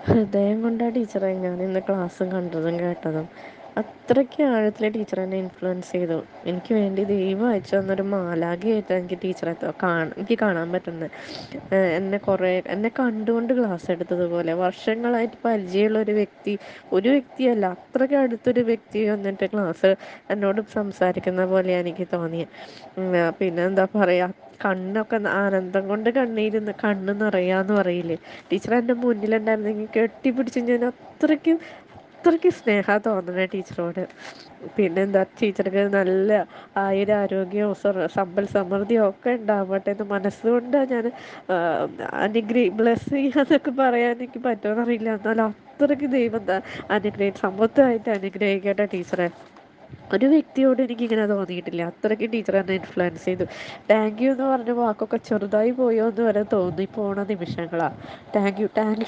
ഹൃദയം കൊണ്ടാ ടീച്ചറെ ഞാനിന്ന് ക്ലാസ്സും കണ്ടതും കേട്ടതും. അത്രയ്ക്ക് ആഴത്തില് ടീച്ചറെന്നെ ഇൻഫ്ലുവൻസ് ചെയ്തു. എനിക്ക് വേണ്ടി ദൈവം അയച്ചു തന്നൊരു മാലാഖയായിട്ടാ എനിക്ക് ടീച്ചറെ എനിക്ക് കാണാൻ പറ്റുന്നത്. എന്നെ കണ്ടുകൊണ്ട് ക്ലാസ് എടുത്തതുപോലെ വർഷങ്ങളായിട്ട് പരിചയമുള്ള ഒരു വ്യക്തിയല്ല, അത്രയ്ക്ക് അടുത്തൊരു വ്യക്തി വന്നിട്ട് ക്ലാസ് എന്നോട് സംസാരിക്കുന്ന പോലെയാ എനിക്ക് തോന്നിയത്. പിന്നെ എന്താ പറയാ, കണ്ണൊക്കെ ആനന്ദം കൊണ്ട് കണ്ണ് നിറയാന്ന് പറയില്ലേ, ടീച്ചർ എൻ്റെ മുന്നിലുണ്ടായിരുന്നെങ്കിൽ കെട്ടിപ്പിടിച്ച് ഞാൻ അത്രയ്ക്ക് സ്നേഹ തോന്നണേ ടീച്ചറോട്. പിന്നെന്താ, ടീച്ചർക്ക് നല്ല ആയുരാരോഗ്യവും സമ്പൽ സമൃദ്ധിയും ഒക്കെ ഉണ്ടാവട്ടെ എന്ന് മനസ്സുകൊണ്ടാ ഞാൻ ബ്ലെസ് ചെയ്യാന്നൊക്കെ പറയാൻ എനിക്ക് പറ്റുമോന്നറിയില്ല, എന്നാലും അത്രയ്ക്ക് ദൈവം സമൃദ്ധമായിട്ട് അനുഗ്രഹിക്കട്ടെ ടീച്ചറെ. ഒരു വ്യക്തിയോട് എനിക്കിങ്ങനെ തോന്നിയിട്ടില്ല, അത്രയ്ക്ക് ടീച്ചർ എന്നെ ഇൻഫ്ലുവൻസ് ചെയ്തു. താങ്ക് യു എന്ന് പറഞ്ഞ വാക്കൊക്കെ ചെറുതായി പോയോ എന്ന് വരെ തോന്നിപ്പോണ നിമിഷങ്ങളാ. Thank you